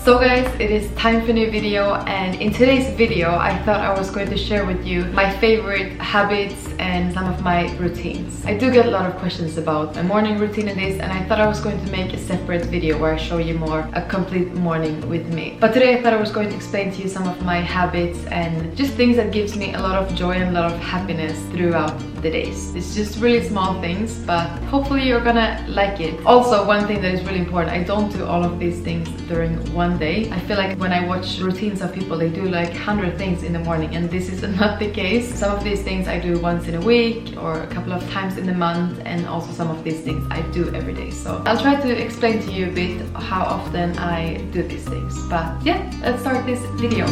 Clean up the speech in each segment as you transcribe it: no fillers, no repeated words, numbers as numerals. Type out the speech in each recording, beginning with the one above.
So guys, it is time for a new video, and in today's video I thought I was going to share with you my favorite habits and some of my routines. I do get a lot of questions about my morning routine and this, and I thought I was going to make a separate video where I show you more a complete morning with me. But today I thought I was going to explain to you some of my habits and just things that gives me a lot of joy and a lot of happiness throughout the days. It's just really small things, but hopefully you're gonna like it. Also, one thing that is really important, I don't do all of these things during one day. I feel like when I watch routines of people, they do like 100 things in the morning, and this is not the case. Some of these things I do once in a week or a couple of times in the month, and also some of these things I do every day. So I'll try to explain to you a bit how often I do these things. But yeah, let's start this video.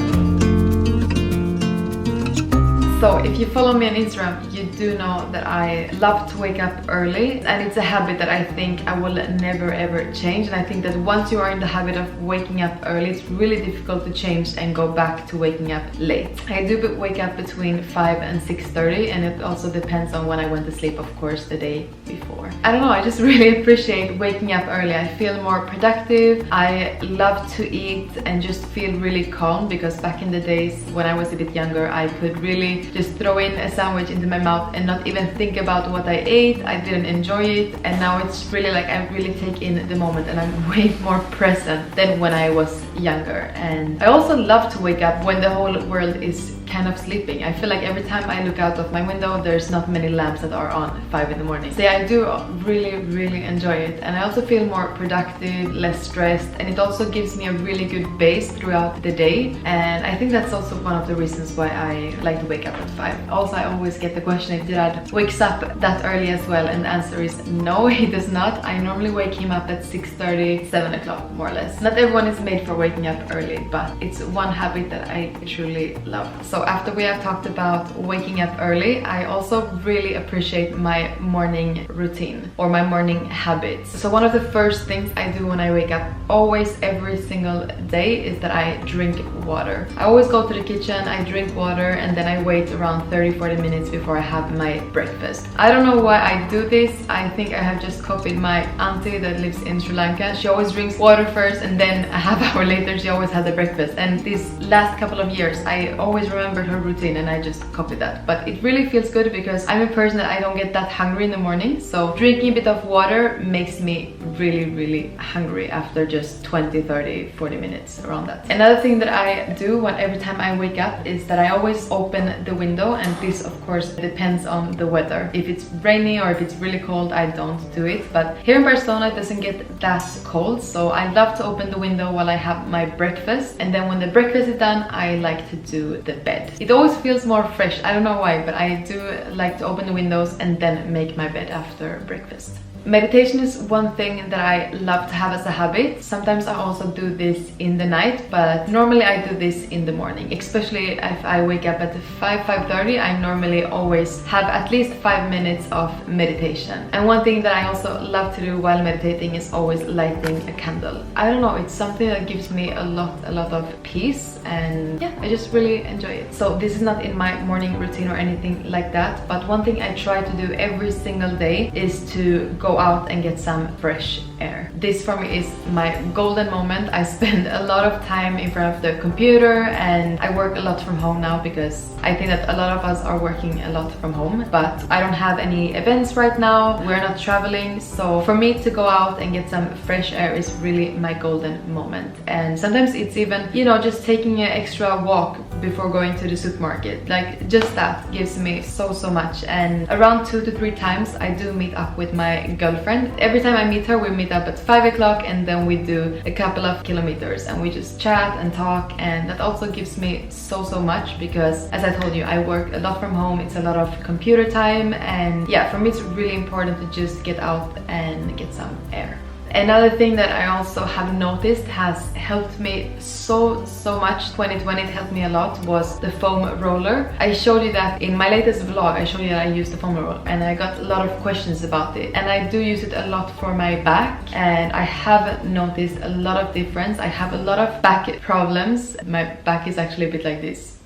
So if you follow me on Instagram, you do know that I love to wake up early, and it's a habit that I think I will never ever change. And I think that once you are in the habit of waking up early, it's really difficult to change and go back to waking up late. I do wake up between 5 and 6:30, and it also depends on when I went to sleep, of course, the day before. I don't know, I just really appreciate waking up early. I feel more productive. I love to eat and just feel really calm, because back in the days when I was a bit younger, I could really just throw in a sandwich into my mouth and not even think about what I ate. I didn't enjoy it, and now it's really like I really take in the moment and I'm way more present than when I was younger. And I also love to wake up when the whole world is kind of sleeping. I feel like every time I look out of my window, there's not many lamps that are on at 5 in the morning. So yeah, I do really enjoy it, and I also feel more productive, less stressed, and it also gives me a really good base throughout the day. And I think that's also one of the reasons why I like to wake up at 5. Also, I always get the question if Dad wakes up that early as well, and the answer is no, he does not. I normally wake him up at 6:30, 7 o'clock more or less. Not everyone is made for waking up early, but it's one habit that I truly love. So after we have talked about waking up early, I also really appreciate my morning routine or my morning habits. So one of the first things I do when I wake up, always every single day, is that I drink water. I always go to the kitchen, I drink water, and then I wait around 30-40 minutes before I have my breakfast. I don't know why I do this. I think I have just copied my auntie that lives in Sri Lanka. She always drinks water first, and then a half hour later she always has the breakfast. And these last couple of years I always remembered her routine, and I just copied that. But it really feels good because I'm a person that I don't get that hungry in the morning, so drinking a bit of water makes me really hungry after just 20-30-40 minutes, around that. Another thing that I do when every time I wake up is that I always open the window, and this of course depends on the weather. If it's rainy or if it's really cold, I don't do it, but here in Barcelona it doesn't get that cold, so I love to open the window while I have my breakfast, and then when the breakfast is done, I like to do the bed. It always feels more fresh. I don't know why, but I do like to open the windows and then make my bed after breakfast. Meditation is one thing that I love to have as a habit. Sometimes I also do this in the night, but normally I do this in the morning. Especially if I wake up at 5:30, I normally always have at least 5 minutes of meditation. And one thing that I also love to do while meditating is always lighting a candle. I don't know, it's something that gives me a lot of peace, and yeah, I just really enjoy it. So this is not in my morning routine or anything like that, but one thing I try to do every single day is to go out and get some fresh air. This for me is my golden moment. I spend a lot of time in front of the computer, and I work a lot from home now because I think that a lot of us are working a lot from home, but I don't have any events right now. We're not traveling, so for me to go out and get some fresh air is really my golden moment. And sometimes it's even, you know, just taking an extra walk before going to the supermarket. Like, just that gives me so much. And around 2 to 3 times I do meet up with my girlfriend. Every time I meet her, we meet up at 5 o'clock, and then we do a couple of kilometers and we just chat and talk, and that also gives me so much because, as I told you, I work a lot from home. It's a lot of computer time, and yeah, for me it's really important to just get out and get some air. Another thing that I also have noticed has helped me so much, 2020 it helped me a lot, was the foam roller. I showed you that in my latest vlog. I showed you that I used the foam roller, and I got a lot of questions about it, and I do use it a lot for my back, and I have noticed a lot of difference. I have a lot of back problems. My back is actually a bit like this.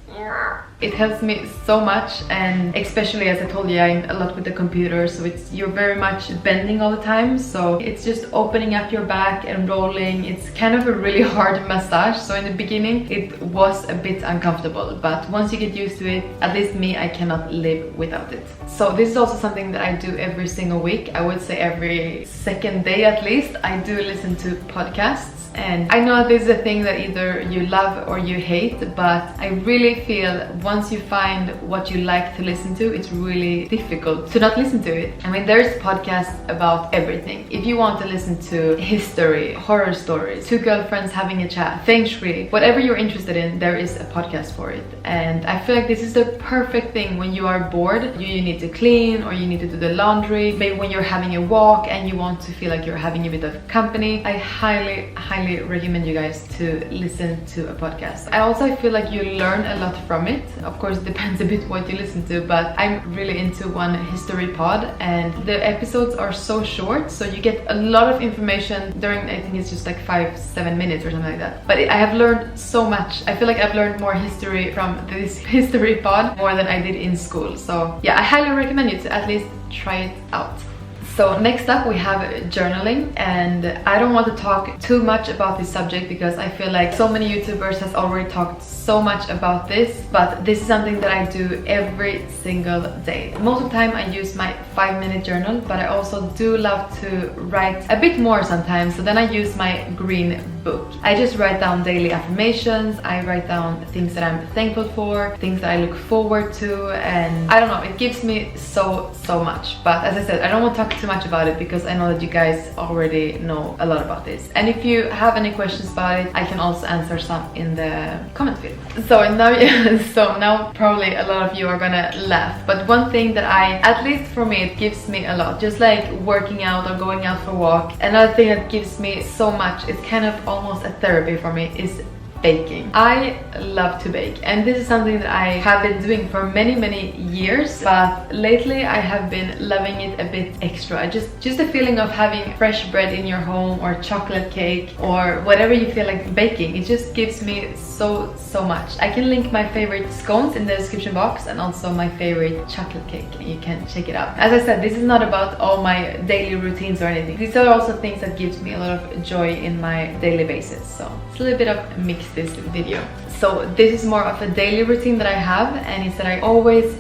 It helps me so much, and especially as I told you, I'm a lot with the computer, so you're very much bending all the time, so it's just opening up your back and rolling. It's kind of a really hard massage, so in the beginning it was a bit uncomfortable, but once you get used to it, at least me, I cannot live without it. So this is also something that I do every single week. I would say every second day at least. I do listen to podcasts. And I know this is a thing that either you love or you hate, but I really feel once you find what you like to listen to, it's really difficult to not listen to it. I mean, there's podcasts about everything. If you want to listen to history, horror stories, two girlfriends having a chat, feng shui, whatever you're interested in, there is a podcast for it. And I feel like this is the perfect thing when you are bored, you need to clean or you need to do the laundry, maybe when you're having a walk and you want to feel like you're having a bit of company. I highly recommend you guys to listen to a podcast. I also feel like you learn a lot from it. Of course, it depends a bit what you listen to, but I'm really into one HistoryPod, and the episodes are so short, so you get a lot of information during, I think it's just like 5-7 minutes or something like that. But I have learned so much. I feel like I've learned more history from this HistoryPod more than I did in school. So yeah, I highly recommend you to at least try it out. So next up we have journaling, and I don't want to talk too much about this subject because I feel like so many YouTubers has already talked so much about this, but this is something that I do every single day. Most of the time I use my 5-minute journal, but I also do love to write a bit more sometimes, so then I use my green book. I just write down daily affirmations, I write down things that I'm thankful for, things that I look forward to, and I don't know, it gives me so much. But as I said, I don't want to talk too much about it because I know that you guys already know a lot about this. And if you have any questions about it, I can also answer some in the comment field. So now probably a lot of you are gonna laugh, but one thing that at least for me, it gives me a lot, just like working out or going out for a walk. Another thing that gives me so much, it's kind of almost a therapy for me, is baking. I love to bake, and this is something that I have been doing for many years, but lately I have been loving it a bit extra. Just the feeling of having fresh bread in your home, or chocolate cake, or whatever you feel like baking, it just gives me so much. I can link my favorite scones in the description box, and also my favorite chocolate cake, and you can check it out. As I said, this is not about all my daily routines or anything. These are also things that gives me a lot of joy in my daily basis, so it's a little bit of mix this video. So this is more of a daily routine that I have, and it's that I always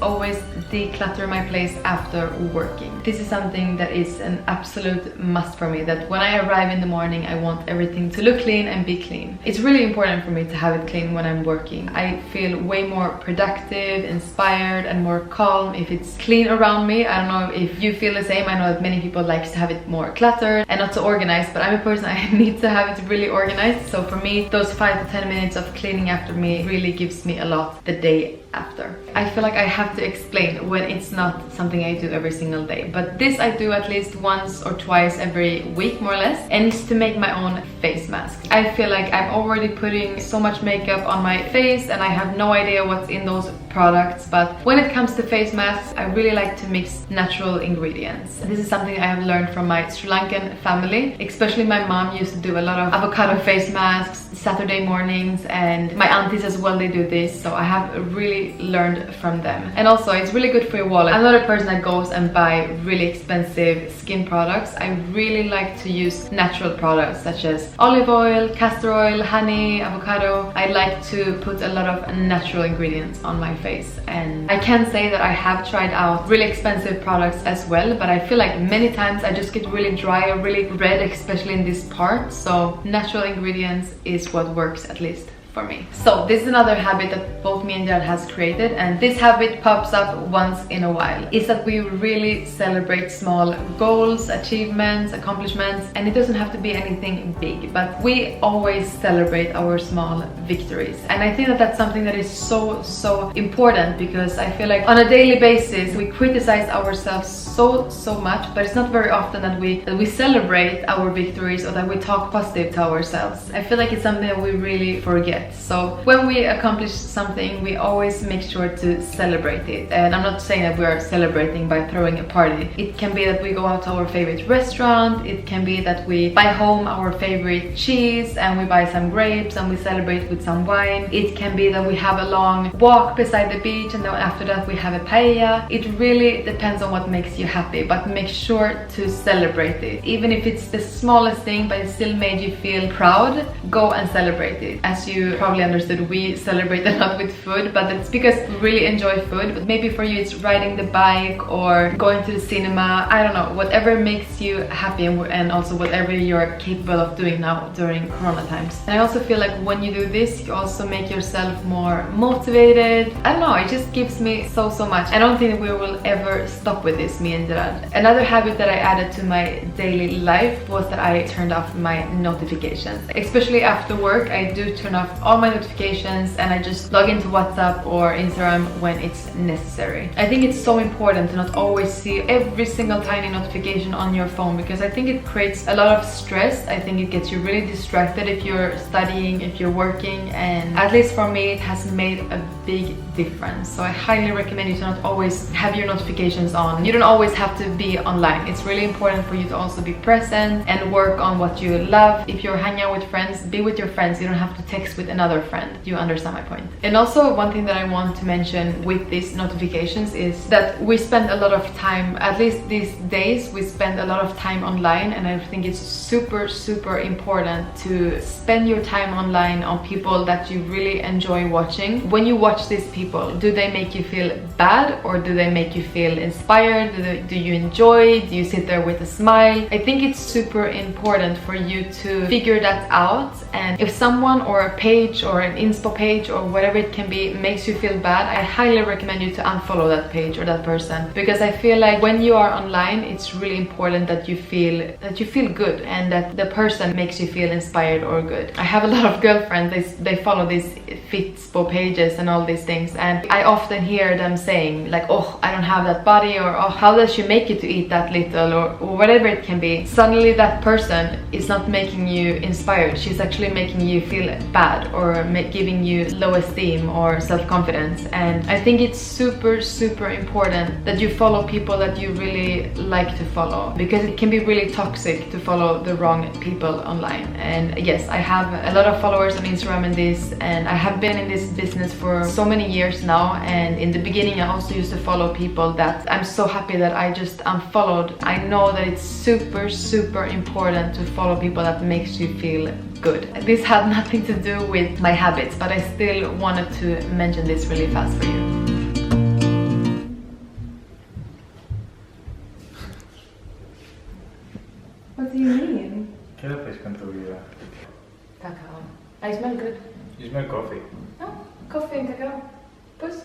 declutter my place after working. This is something that is an absolute must for me, that when I arrive in the morning, I want everything to look clean and be clean. It's really important for me to have it clean when I'm working. I feel way more productive, inspired, and more calm if it's clean around me. I don't know if you feel the same. I know that many people like to have it more cluttered and not so organized, but I'm a person, I need to have it really organized. So for me, those 5 to 10 minutes of cleaning after me really gives me a lot the day after. I feel like I have to explain when it's not something I do every single day, but this I do at least once or twice every week, more or less, and it's to make my own face mask. I feel like I'm already putting so much makeup on my face and I have no idea what's in those products, but when it comes to face masks, I really like to mix natural ingredients. This is something I have learned from my Sri Lankan family, especially my mom used to do a lot of avocado face masks Saturday mornings, and my aunties as well, they do this, so I have really learned from them. And also it's really good for your wallet. I'm not a person that goes and buy really expensive skin products. I really like to use natural products such as olive oil, castor oil, honey, avocado. I like to put a lot of natural ingredients on my face, and I can say that I have tried out really expensive products as well, but I feel like many times I just get really dry or really red, especially in this part, so natural ingredients is what works, at least for me. So this is another habit that both me and Dad has created, and this habit pops up once in a while, is that we really celebrate small goals, achievements, accomplishments, and it doesn't have to be anything big, but we always celebrate our small victories. And I think that that's something that is so important, because I feel like on a daily basis we criticize ourselves so much, but it's not very often that we celebrate our victories or that we talk positive to ourselves. I feel like it's something that we really forget. gets. So when we accomplish something, we always make sure to celebrate it. And I'm not saying that we are celebrating by throwing a party. It can be that we go out to our favorite restaurant. It can be that we buy home our favorite cheese and we buy some grapes and we celebrate with some wine. It can be that we have a long walk beside the beach and then after that we have a paella. It really depends on what makes you happy, but make sure to celebrate it. Even if it's the smallest thing but it still made you feel proud, go and celebrate it. As you probably understood, we celebrate a lot with food, but it's because we really enjoy food. But maybe for you it's riding the bike or going to the cinema. I don't know, whatever makes you happy and also whatever you're capable of doing now during Corona times. And I also feel like when you do this, you also make yourself more motivated. I don't know, it just gives me so much. I don't think we will ever stop with this, me and Gerard. Another habit that I added to my daily life was that I turned off my notifications. Especially after work, I do turn off all my notifications and I just log into WhatsApp or Instagram when it's necessary. I think it's so important to not always see every single tiny notification on your phone, because I think it creates a lot of stress. I think it gets you really distracted if you're studying, if you're working, and at least for me it has made a big difference. So I highly recommend you to not always have your notifications on. You don't always have to be online. It's really important for you to also be present and work on what you love. If you're hanging out with friends, be with your friends. You don't have to text with another friend. You understand my point. And also one thing that I want to mention with these notifications is that we spend a lot of time, at least these days, we spend a lot of time online, and I think it's super important to spend your time online on people that you really enjoy watching. When you watch these people, do they make you feel bad or do they make you feel inspired? Do you enjoy? Do you sit there with a smile? I think it's super important for you to figure that out, and if someone or a page or an inspo page or whatever it can be makes you feel bad, I highly recommend you to unfollow that page or that person, because I feel like when you are online, it's really important that you feel good and that the person makes you feel inspired or good. I have a lot of girlfriends, they follow these fitspo pages and all these things, and I often hear them saying like, oh, I don't have that body, or oh, how does she make it to eat that little, or whatever it can be. Suddenly that person is not making you inspired, she's actually making you feel bad or giving you low esteem or self-confidence. And I think it's super important that you follow people that you really like to follow, because it can be really toxic to follow the wrong people online. And yes, I have a lot of followers on Instagram and this, and I have been in this business for so many years now, and in the beginning I also used to follow people that I'm so happy that I just unfollowed. I know that it's super important to follow people that makes you feel good. This had nothing to do with my habits, but I still wanted to mention this really fast for you. What do you mean? ¿Qué haces con tu vida? Cacao. I smell good. You smell coffee. No, coffee and cacao. Puss.